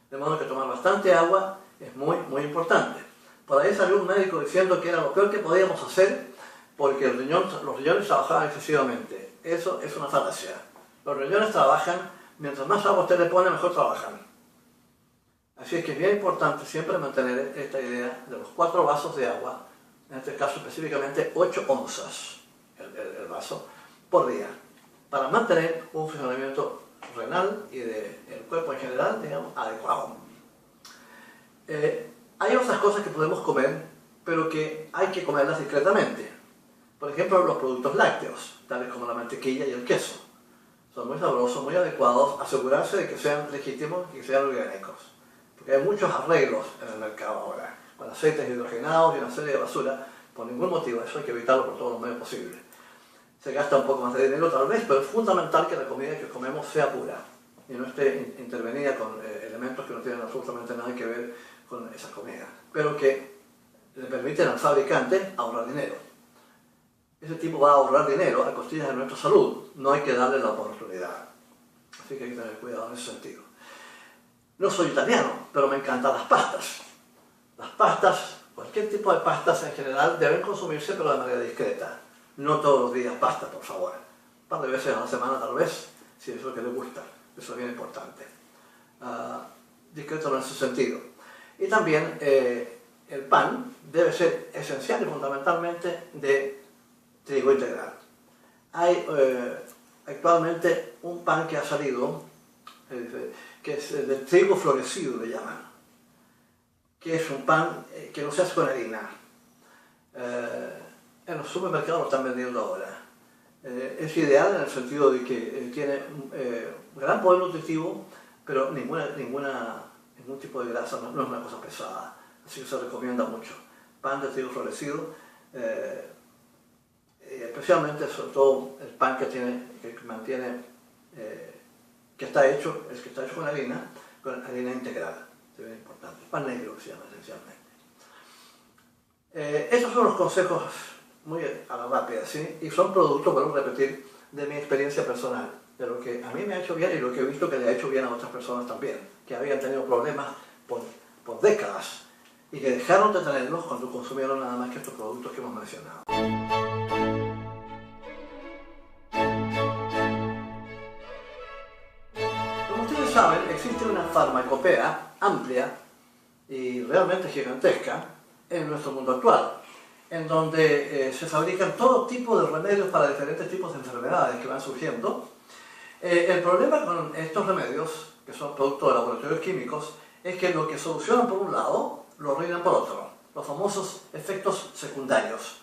De modo que tomar bastante agua es muy importante. Por ahí salió un médico diciendo que era lo peor que podíamos hacer porque los riñones trabajaban excesivamente. Eso es una falacia. Los riñones trabajan, mientras más agua usted le pone, mejor trabajan. Así es que es bien importante siempre mantener esta idea de los 4 vasos de agua, en este caso específicamente 8 onzas el vaso por día, para mantener un funcionamiento renal y del cuerpo en general, digamos, adecuado. Hay otras cosas que podemos comer, pero que hay que comerlas discretamente. Por ejemplo, los productos lácteos, tales como la mantequilla y el queso. Son muy sabrosos, muy adecuados, asegurarse de que sean legítimos y que sean orgánicos. Porque hay muchos arreglos en el mercado ahora, con aceites hidrogenados y una serie de basura. Por ningún motivo, eso hay que evitarlo por todos los medios posibles. Se gasta un poco más de dinero tal vez, pero es fundamental que la comida que comemos sea pura y no esté intervenida con elementos que no tienen absolutamente nada que ver con esa comida, pero que le permiten al fabricante ahorrar dinero. Ese tipo va a ahorrar dinero a costillas de nuestra salud, no hay que darle la oportunidad. Así que hay que tener cuidado en ese sentido. No soy italiano, pero me encantan las pastas. Las pastas, cualquier tipo de pastas en general, deben consumirse pero de manera discreta. No todos los días pasta, por favor. Un par de veces a la semana tal vez, si es lo que le gusta. Eso es bien importante. Discreto en ese sentido. Y también el pan debe ser esencial y fundamentalmente de trigo integral. Hay actualmente un pan que ha salido, que es de trigo florecido, le llaman, que es un pan que no se hace con harina. En los supermercados lo están vendiendo ahora. Es ideal en el sentido de que tiene un gran poder nutritivo, pero ningún tipo de grasa, no es una cosa pesada. Así que se recomienda mucho. Pan de trigo florecido, especialmente, sobre todo, el pan que mantiene, que está hecho con harina integral. Es bien importante. Pan negro que se llama esencialmente. Esos son los consejos muy a la rápida, ¿sí? Y son productos, vuelvo a repetir, de mi experiencia personal, de lo que a mí me ha hecho bien y lo que he visto que le ha hecho bien a otras personas también, que habían tenido problemas por décadas y que dejaron de tenerlos cuando consumieron nada más que estos productos que hemos mencionado. Como ustedes saben, existe una farmacopea amplia y realmente gigantesca en nuestro mundo actual, en donde se fabrican todo tipo de remedios para diferentes tipos de enfermedades que van surgiendo. El problema con estos remedios, que son productos de laboratorios químicos, es que lo que solucionan por un lado, lo arruinan por otro. Los famosos efectos secundarios,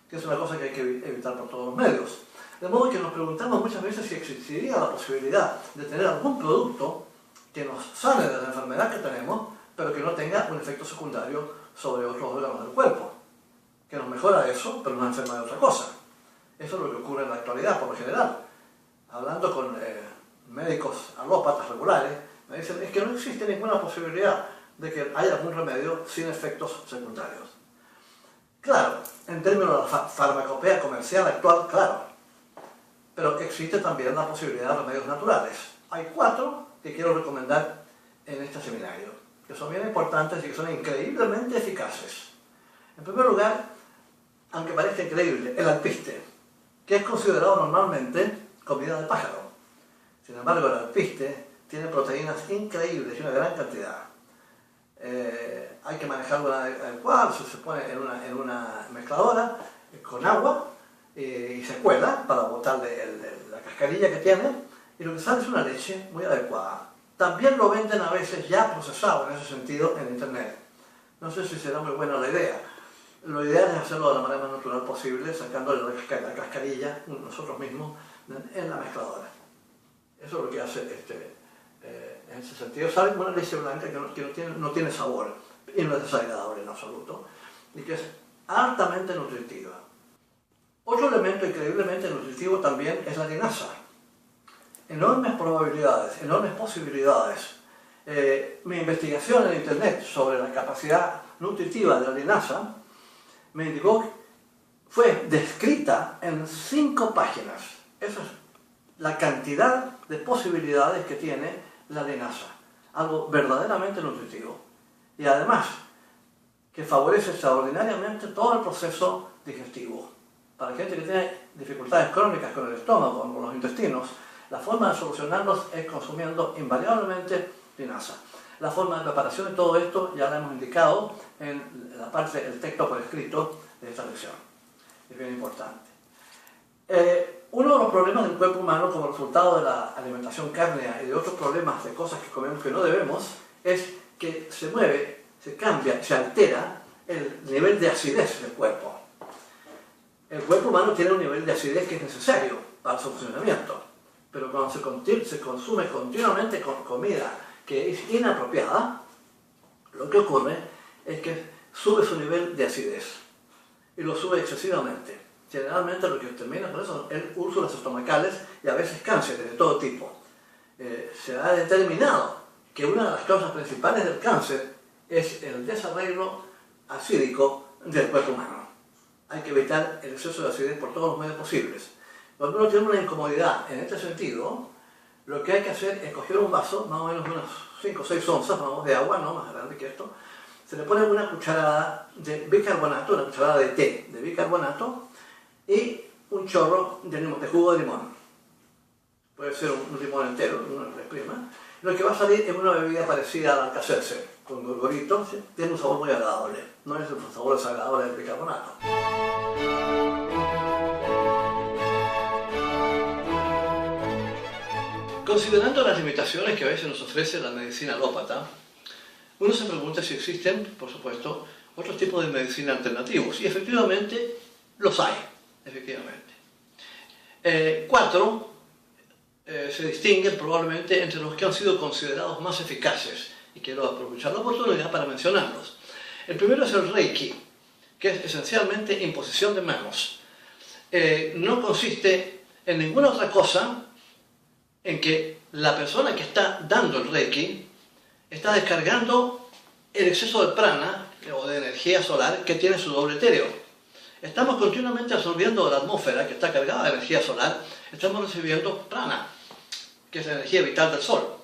que es una cosa que hay que evitar por todos los medios. De modo que nos preguntamos muchas veces si existiría la posibilidad de tener algún producto que nos sane de la enfermedad que tenemos, pero que no tenga un efecto secundario sobre otros órganos del cuerpo. Que nos mejora eso, pero nos enferma de otra cosa. Eso es lo que ocurre en la actualidad, por lo general. Hablando con médicos alópatas regulares, me dicen es que no existe ninguna posibilidad de que haya algún remedio sin efectos secundarios. Claro, en términos de la farmacopea comercial actual, claro. Pero existe también la posibilidad de remedios naturales. Hay 4 que quiero recomendar en este seminario, que son bien importantes y que son increíblemente eficaces. En primer lugar, aunque parezca increíble, el alpiste, que es considerado normalmente comida de pájaro. Sin embargo, el alpiste tiene proteínas increíbles y una gran cantidad. Hay que manejarlo adecuado, se pone en una mezcladora con agua y se cuela para botarle la cascarilla que tiene, y lo que sale es una leche muy adecuada. También lo venden a veces ya procesado en ese sentido en internet. No sé si será muy buena la idea. Lo ideal es hacerlo de la manera más natural posible, sacándole la cascarilla nosotros mismos en la mezcladora. Eso es lo que hace en ese sentido. Sale una leche blanca que no tiene sabor y no es desagradable en absoluto, y que es altamente nutritiva. Otro elemento increíblemente nutritivo también es la linaza. Enormes probabilidades, enormes posibilidades. Mi investigación en internet sobre la capacidad nutritiva de la linaza me indicó que fue descrita en 5 páginas. Esa es la cantidad de posibilidades que tiene la linaza. Algo verdaderamente nutritivo. Y además, que favorece extraordinariamente todo el proceso digestivo. Para gente que tiene dificultades crónicas con el estómago, con los intestinos, la forma de solucionarlos es consumiendo invariablemente linaza. La forma de preparación de todo esto ya la hemos indicado en la parte del texto por escrito de esta lección. Es bien importante. Uno de los problemas del cuerpo humano como resultado de la alimentación cárnea y de otros problemas de cosas que comemos que no debemos es que se mueve, se cambia, se altera el nivel de acidez del cuerpo. El cuerpo humano tiene un nivel de acidez que es necesario para su funcionamiento, pero cuando se consume continuamente con comida que es inapropiada, lo que ocurre es que sube su nivel de acidez y lo sube excesivamente. Generalmente lo que termina con eso es úlceras estomacales y a veces cánceres de todo tipo. Se ha determinado que una de las causas principales del cáncer es el desarreglo acídico del cuerpo humano. Hay que evitar el exceso de acidez por todos los medios posibles. Cuando uno tiene una incomodidad en este sentido, lo que hay que hacer es coger un vaso, más o menos unas 5 o 6 onzas, vamos, de agua, no más grande que esto. Se le pone una cucharada de bicarbonato, una cucharada de té de bicarbonato y un chorro de jugo de limón. Puede ser un limón entero, uno lo exprima. Lo que va a salir es una bebida parecida al Alka-Seltzer, con gorgorito, ¿sí? Tiene un sabor muy agradable, no es el sabor desagradable del bicarbonato. Considerando las limitaciones que a veces nos ofrece la medicina alópata, uno se pregunta si existen, por supuesto, otros tipos de medicina alternativos, y efectivamente los hay, efectivamente. 4 se distinguen probablemente entre los que han sido considerados más eficaces, y quiero aprovechar la oportunidad para mencionarlos. El primero es el Reiki, que es esencialmente imposición de manos. No consiste en ninguna otra cosa en que la persona que está dando el Reiki está descargando el exceso de prana o de energía solar que tiene su doble etéreo. Estamos continuamente absorbiendo de la atmósfera que está cargada de energía solar, estamos recibiendo prana, que es la energía vital del sol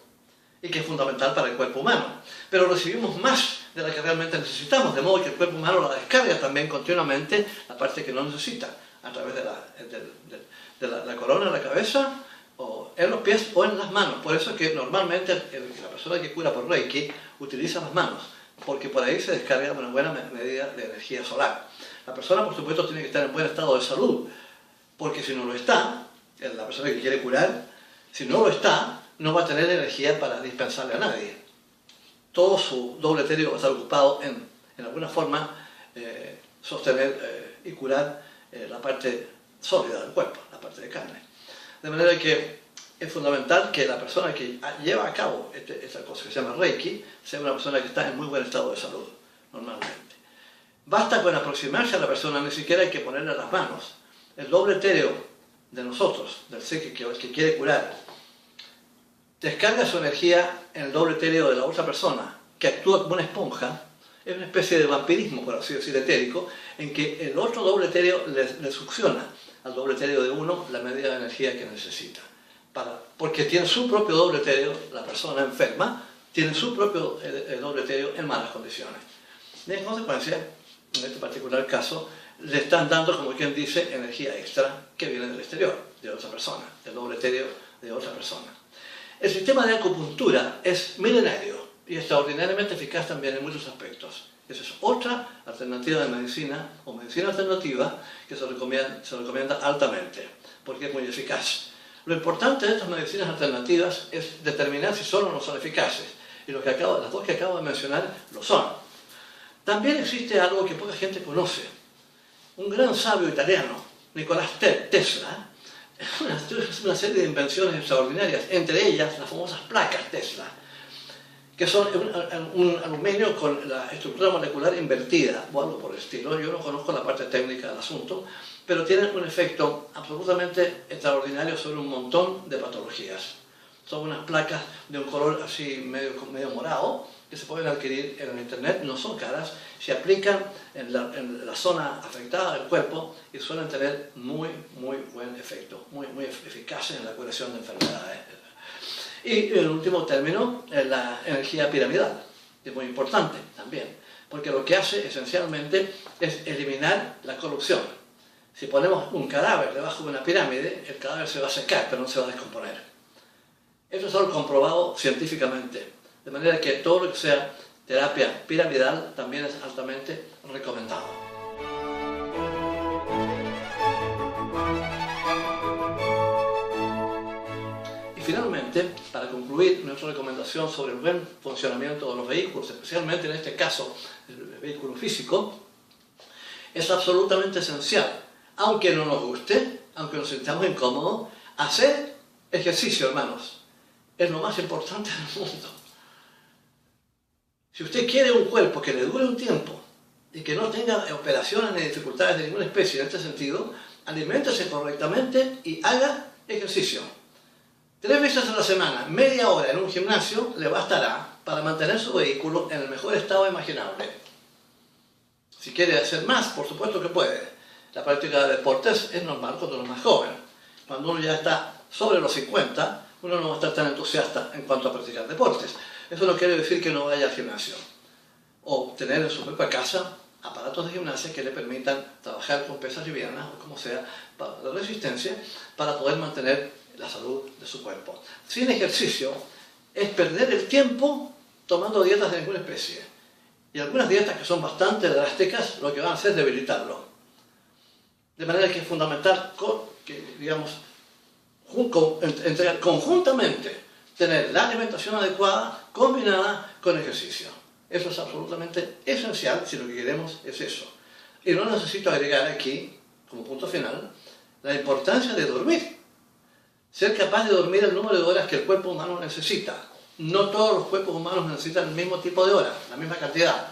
y que es fundamental para el cuerpo humano. Pero recibimos más de la que realmente necesitamos, de modo que el cuerpo humano la descarga también continuamente, la parte que no necesita, a través de la corona de la cabeza, o en los pies o en las manos. Por eso es que normalmente la persona que cura por Reiki utiliza las manos, porque por ahí se descarga una buena medida de energía solar. La persona, por supuesto, tiene que estar en buen estado de salud, porque si no lo está, la persona que quiere curar, si no lo está, no va a tener energía para dispensarle a nadie. Todo su doble etéreo va a estar ocupado en alguna forma sostener y curar la parte sólida del cuerpo, la parte de carne. De manera que es fundamental que la persona que lleva a cabo esta cosa que se llama Reiki sea una persona que está en muy buen estado de salud, normalmente. Basta con aproximarse a la persona, ni siquiera hay que ponerle las manos. El doble etéreo de nosotros, del ser que quiere curar, descarga su energía en el doble etéreo de la otra persona, que actúa como una esponja. Es una especie de vampirismo, por así decir, etérico, en que el otro doble etéreo le succiona al doble etéreo de uno la medida de energía que necesita. Porque tiene su propio doble etéreo, la persona enferma, tiene su propio doble etéreo en malas condiciones. Y en consecuencia, en este particular caso, le están dando, como quien dice, energía extra que viene del exterior, de otra persona, del doble etéreo de otra persona. El sistema de acupuntura es milenario y extraordinariamente eficaz también en muchos aspectos. Esa es otra alternativa de medicina, o medicina alternativa, que se recomienda altamente, porque es muy eficaz. Lo importante de estas medicinas alternativas es determinar si son o no son eficaces, y las dos que acabo de mencionar lo son. También existe algo que poca gente conoce. Un gran sabio italiano, Nicolás Tesla, es una serie de invenciones extraordinarias, entre ellas las famosas placas Tesla, que son un aluminio con la estructura molecular invertida, o algo por el estilo. Yo no conozco la parte técnica del asunto, pero tienen un efecto absolutamente extraordinario sobre un montón de patologías. Son unas placas de un color así medio morado, que se pueden adquirir en el internet, no son caras, se aplican en la zona afectada del cuerpo y suelen tener muy buen efecto, muy eficaces en la curación de enfermedades. Y en último término, la energía piramidal, que es muy importante también, porque lo que hace esencialmente es eliminar la corrupción. Si ponemos un cadáver debajo de una pirámide, el cadáver se va a secar, pero no se va a descomponer. Eso es algo comprobado científicamente, de manera que todo lo que sea terapia piramidal también es altamente recomendado. Finalmente, para concluir nuestra recomendación sobre el buen funcionamiento de los vehículos, especialmente en este caso el vehículo físico, es absolutamente esencial, aunque no nos guste, aunque nos sintamos incómodos, hacer ejercicio, hermanos. Es lo más importante del mundo. Si usted quiere un cuerpo que le dure un tiempo y que no tenga operaciones ni dificultades de ninguna especie en este sentido, aliméntese correctamente y haga ejercicio. 3 veces a la semana, media hora en un gimnasio, le bastará para mantener su vehículo en el mejor estado imaginable. Si quiere hacer más, por supuesto que puede. La práctica de deportes es normal cuando uno es más joven. Cuando uno ya está sobre los 50, uno no va a estar tan entusiasta en cuanto a practicar deportes. Eso no quiere decir que no vaya al gimnasio. O tener en su propia casa aparatos de gimnasia que le permitan trabajar con pesas livianas o como sea, para la resistencia, para poder mantener la salud de su cuerpo. Sin ejercicio es perder el tiempo tomando dietas de ninguna especie. Y algunas dietas que son bastante drásticas lo que van a hacer es debilitarlo. De manera que es fundamental que, digamos, conjuntamente tener la alimentación adecuada combinada con ejercicio. Eso es absolutamente esencial si lo que queremos es eso. Y no necesito agregar aquí, como punto final, la importancia de dormir. Ser capaz de dormir el número de horas que el cuerpo humano necesita. No todos los cuerpos humanos necesitan el mismo tipo de horas, la misma cantidad.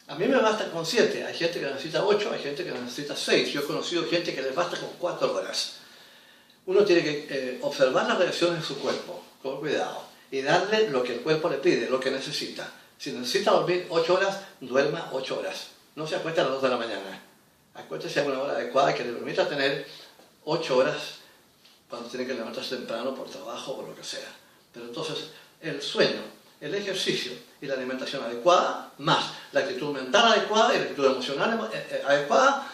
A mí me basta con 7, hay gente que necesita 8, hay gente que necesita 6. Yo he conocido gente que les basta con 4 horas. Uno tiene que observar las reacciones de su cuerpo, con cuidado, y darle lo que el cuerpo le pide, lo que necesita. Si necesita dormir 8 horas, duerma 8 horas. No se acueste a las 2 de la mañana. Acuéstese a una hora adecuada que le permita tener 8 horas cuando tiene que levantarse temprano por trabajo o lo que sea. Pero entonces el sueño, el ejercicio y la alimentación adecuada, más la actitud mental adecuada y la actitud emocional adecuada,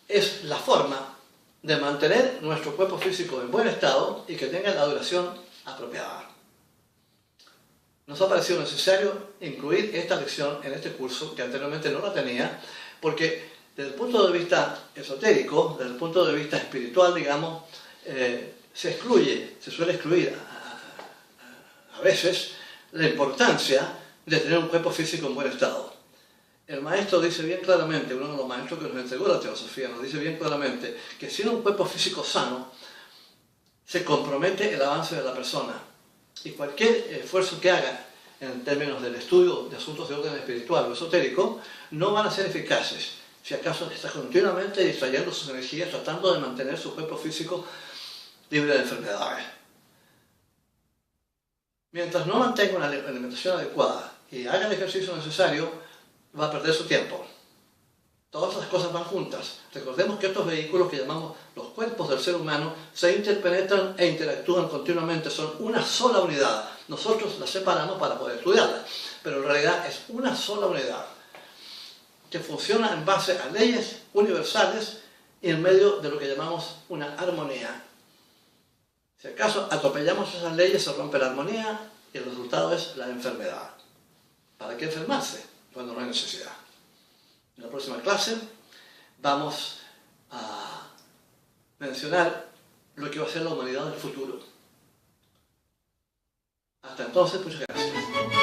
es la forma de mantener nuestro cuerpo físico en buen estado y que tenga la duración apropiada. Nos ha parecido necesario incluir esta lección en este curso, que anteriormente no la tenía, porque desde el punto de vista esotérico, desde el punto de vista espiritual, digamos, se suele excluir a veces la importancia de tener un cuerpo físico en buen estado. El maestro dice bien claramente, uno de los maestros que nos entregó la teosofía, nos dice bien claramente que sin un cuerpo físico sano, se compromete el avance de la persona. Y cualquier esfuerzo que haga en términos del estudio de asuntos de orden espiritual o esotérico no van a ser eficaces si acaso está continuamente distrayendo sus energías tratando de mantener su cuerpo físico libre de enfermedades. Mientras no mantenga una alimentación adecuada y haga el ejercicio necesario, va a perder su tiempo. Todas las cosas van juntas. Recordemos que estos vehículos que llamamos los cuerpos del ser humano se interpenetran e interactúan continuamente, son una sola unidad. Nosotros las separamos para poder estudiarlas, pero en realidad es una sola unidad que funciona en base a leyes universales y en medio de lo que llamamos una armonía. Si acaso atropellamos esas leyes, se rompe la armonía y el resultado es la enfermedad. ¿Para qué enfermarse cuando no hay necesidad? En la próxima clase vamos a mencionar lo que va a ser la humanidad del futuro. Hasta entonces, muchas gracias.